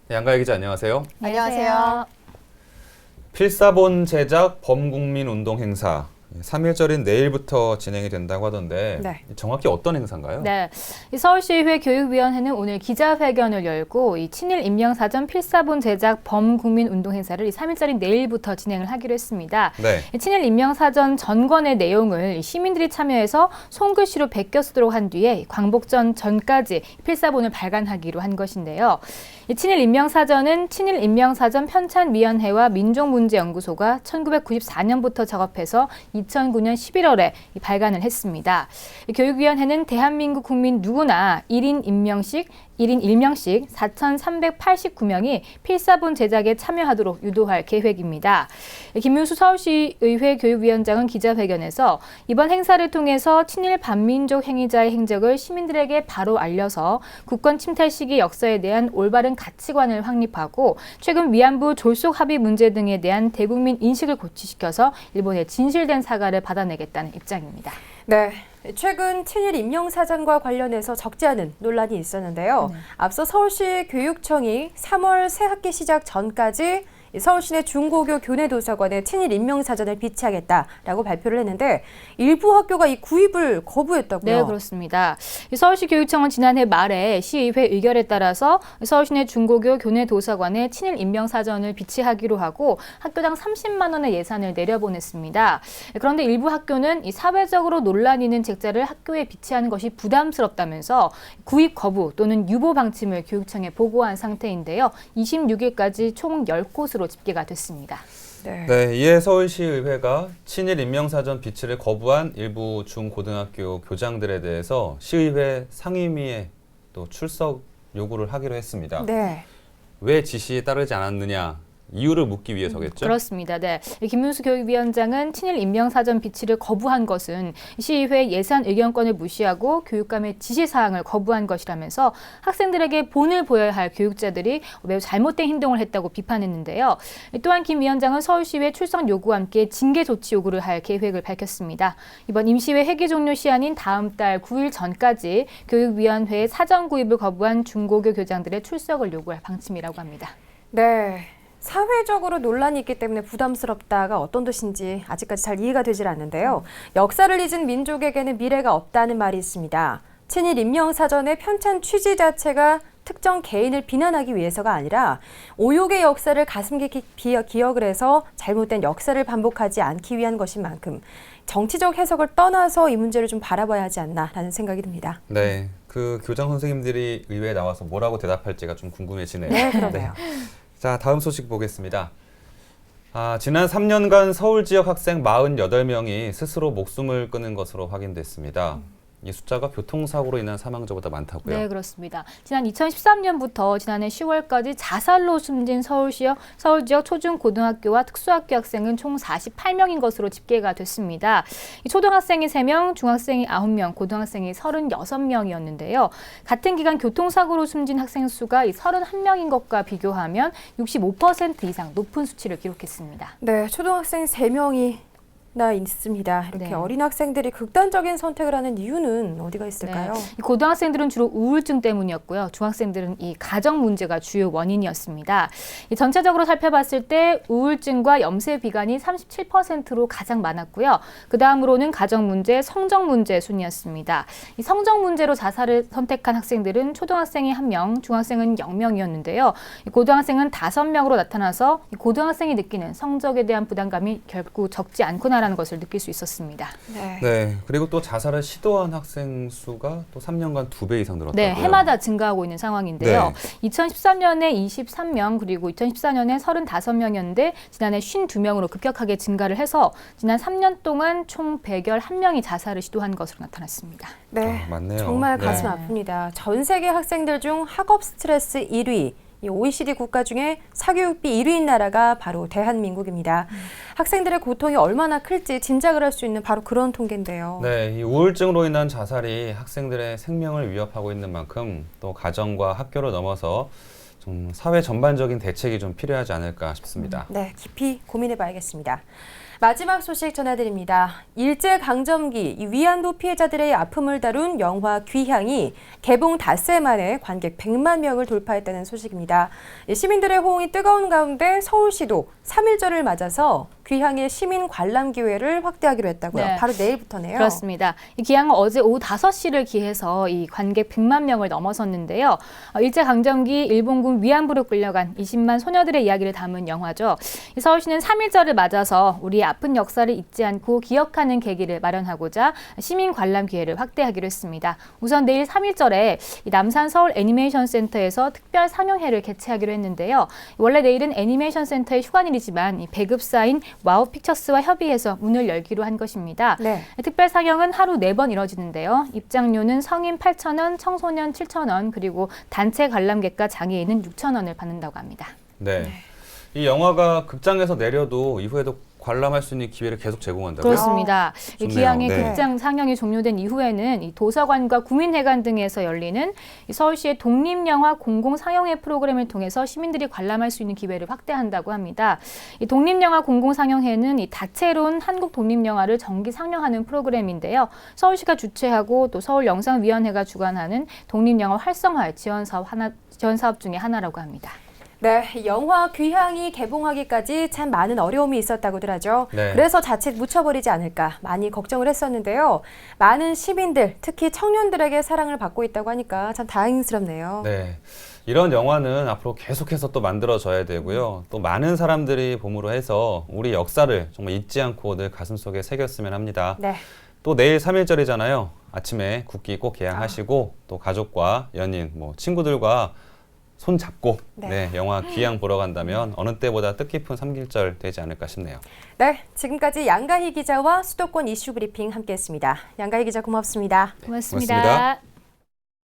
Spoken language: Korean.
네, 양가희 기자 안녕하세요. 안녕하세요. 필사본 제작 범국민운동 행사 3일절인 내일부터 진행이 된다고 하던데 네. 정확히 어떤 행사인가요? 네, 이 서울시의회 교육위원회는 오늘 기자회견을 열고 이 친일 임명사전 필사본 제작 범국민운동 행사를 이 3일절인 내일부터 진행을 하기로 했습니다. 네. 이 친일 임명사전 전권의 내용을 시민들이 참여해서 손글씨로 베껴 쓰도록 한 뒤에 광복전 전까지 필사본을 발간하기로 한 것인데요. 이 친일 임명사전은 친일 임명사전 편찬위원회와 민족문제연구소가 1994년부터 작업해서 2009년 11월에 발간을 했습니다. 교육위원회는 대한민국 국민 누구나 1인 일명씩 4,389명이 필사본 제작에 참여하도록 유도할 계획입니다. 김윤수 서울시의회 교육위원장은 기자회견에서 이번 행사를 통해서 친일 반민족 행위자의 행적을 시민들에게 바로 알려서 국권 침탈 시기 역사에 대한 올바른 가치관을 확립하고 최근 위안부 졸속 합의 문제 등에 대한 대국민 인식을 고취시켜서 일본의 진실된 사과를 받아내겠다는 입장입니다. 네, 최근 친일 임명사전과 관련해서 적지 않은 논란이 있었는데요. 앞서 서울시 교육청이 3월 새 학기 시작 전까지 서울시내 중고교 교내도서관에 친일 임명사전을 비치하겠다라고 발표를 했는데 일부 학교가 이 구입을 거부했다고요? 네, 그렇습니다. 서울시 교육청은 지난해 말에 시의회 의결에 따라서 서울시 내 중고교 교내도서관에 친일 임명사전을 비치하기로 하고 학교당 30만 원의 예산을 내려보냈습니다. 그런데 일부 학교는 이 사회적으로 논란이 있는 책자를 학교에 비치하는 것이 부담스럽다면서 구입 거부 또는 유보 방침을 교육청에 보고한 상태인데요. 26일까지 총 10곳으로 집계가 됐습니다. 네, 이에 서울시의회가 친일 임명사전 비치를 거부한 일부 중고등학교 교장들에 대해서 시의회 상임위에 또 출석 요구를 하기로 했습니다. 네. 왜 지시에 따르지 않았느냐? 이유를 묻기 위해서겠죠? 그렇습니다. 네. 김윤수 교육위원장은 친일 임명사전 비치를 거부한 것은 시의회 예산 의견권을 무시하고 교육감의 지시사항을 거부한 것이라면서 학생들에게 본을 보여야 할 교육자들이 매우 잘못된 행동을 했다고 비판했는데요. 또한 김 위원장은 서울시의회 출석 요구와 함께 징계 조치 요구를 할 계획을 밝혔습니다. 이번 임시회 회기 종료 시한인 다음 달 9일 전까지 교육위원회의 사전 구입을 거부한 중고교 교장들의 출석을 요구할 방침이라고 합니다. 네. 사회적으로 논란이 있기 때문에 부담스럽다가 어떤 뜻인지 아직까지 잘 이해가 되질 않는데요. 역사를 잊은 민족에게는 미래가 없다는 말이 있습니다. 친일 임명사전의 편찬 취지 자체가 특정 개인을 비난하기 위해서가 아니라 오욕의 역사를 가슴 깊이 기억을 해서 잘못된 역사를 반복하지 않기 위한 것인 만큼 정치적 해석을 떠나서 이 문제를 좀 바라봐야 하지 않나라는 생각이 듭니다. 네, 그 교장 선생님들이 의회에 나와서 뭐라고 대답할지가 좀 궁금해지네요. 네, 그러네요. 자, 다음 소식 보겠습니다. 지난 3년간 서울 지역 학생 48명이 스스로 목숨을 끊은 것으로 확인됐습니다. 이 숫자가 교통사고로 인한 사망자보다 많다고요? 네, 그렇습니다. 지난 2013년부터 지난해 10월까지 자살로 숨진 서울 지역 초중고등학교와 특수학교 학생은 총 48명인 것으로 집계가 됐습니다. 이 초등학생이 3명, 중학생이 9명, 고등학생이 36명이었는데요. 같은 기간 교통사고로 숨진 학생 수가 이 31명인 것과 비교하면 65% 이상 높은 수치를 기록했습니다. 네, 초등학생 3명이 나 있습니다. 이렇게 네. 어린 학생들이 극단적인 선택을 하는 이유는 어디가 있을까요? 네. 이 고등학생들은 주로 우울증 때문이었고요. 중학생들은 이 가정 문제가 주요 원인이었습니다. 이 전체적으로 살펴봤을 때 우울증과 염세 비관이 37%로 가장 많았고요. 그 다음으로는 가정 문제, 성적 문제 순이었습니다. 이 성적 문제로 자살을 선택한 학생들은 초등학생이 1명, 중학생은 0명이었는데요. 이 고등학생은 5명으로 나타나서 이 고등학생이 느끼는 성적에 대한 부담감이 결국 적지 않구나라는 것을 느낄 수 있었습니다. 네, 그리고 또 자살을 시도한 학생 수가 또 3년간 2배 이상 늘었다고요? 네, 해마다 증가하고 있는 상황인데요. 네. 2013년에 23명 그리고 2014년에 35명이었는데 지난해 52명으로 급격하게 증가를 해서 지난 3년 동안 총 111명이 자살을 시도한 것으로 나타났습니다. 네, 맞네요. 정말 가슴 네. 아픕니다. 전 세계 학생들 중 학업 스트레스 1위, 이 OECD 국가 중에 사교육비 1위인 나라가 바로 대한민국입니다. 학생들의 고통이 얼마나 클지 짐작을 할 수 있는 바로 그런 통계인데요. 네, 이 우울증으로 인한 자살이 학생들의 생명을 위협하고 있는 만큼 또 가정과 학교를 넘어서 좀 사회 전반적인 대책이 좀 필요하지 않을까 싶습니다. 네, 깊이 고민해 봐야겠습니다. 마지막 소식 전해드립니다. 일제강점기 이 위안부 피해자들의 아픔을 다룬 영화 귀향이 개봉 닷새 만에 관객 100만 명을 돌파했다는 소식입니다. 시민들의 호응이 뜨거운 가운데 서울시도 3.1절을 맞아서 귀향의 시민 관람 기회를 확대하기로 했다고요. 네. 바로 내일부터네요. 그렇습니다. 이 기항은 어제 오후 5시를 기해서 이 관객 100만 명을 넘어섰는데요. 일제강점기 일본군 위안부로 끌려간 20만 소녀들의 이야기를 담은 영화죠. 이 서울시는 3.1절을 맞아서 우리의 아픈 역사를 잊지 않고 기억하는 계기를 마련하고자 시민 관람 기회를 확대하기로 했습니다. 우선 내일 3.1절에 이 남산 서울 애니메이션 센터에서 특별 상영회를 개최하기로 했는데요. 원래 내일은 애니메이션 센터의 휴관일이지만 이 배급사인 와우 픽처스와 협의해서 문을 열기로 한 것입니다. 네. 특별 상영은 하루 4번 이뤄지는데요. 입장료는 성인 8,000원, 청소년 7,000원, 그리고 단체 관람객과 장애인은 6,000원을 받는다고 합니다. 네. 이 영화가 극장에서 내려도 이후에도 관람할 수 있는 기회를 계속 제공한다고요? 그렇습니다. 이 좋네요. 기항의 네. 극장 상영이 종료된 이후에는 이 도서관과 구민회관 등에서 열리는 이 서울시의 독립영화 공공상영회 프로그램을 통해서 시민들이 관람할 수 있는 기회를 확대한다고 합니다. 이 독립영화 공공상영회는 이 다채로운 한국 독립영화를 정기 상영하는 프로그램인데요. 서울시가 주최하고 또 서울영상위원회가 주관하는 독립영화 활성화 지원 사업 중에 하나라고 합니다. 네, 영화 귀향이 개봉하기까지 참 많은 어려움이 있었다고들 하죠. 네. 그래서 자칫 묻혀버리지 않을까 많이 걱정을 했었는데요. 많은 시민들, 특히 청년들에게 사랑을 받고 있다고 하니까 참 다행스럽네요. 네. 이런 영화는 앞으로 계속해서 또 만들어져야 되고요. 또 많은 사람들이 봄으로 해서 우리 역사를 정말 잊지 않고 늘 가슴속에 새겼으면 합니다. 네. 또 내일 3.1절이잖아요. 아침에 국기 꼭 개항하시고 또 가족과 연인, 친구들과 손 잡고 네. 영화 귀향 보러 간다면 어느 때보다 뜻깊은 3.1절 되지 않을까 싶네요. 네, 지금까지 양가희 기자와 수도권 이슈 브리핑 함께했습니다. 양가희 기자 고맙습니다. 고맙습니다. 고맙습니다.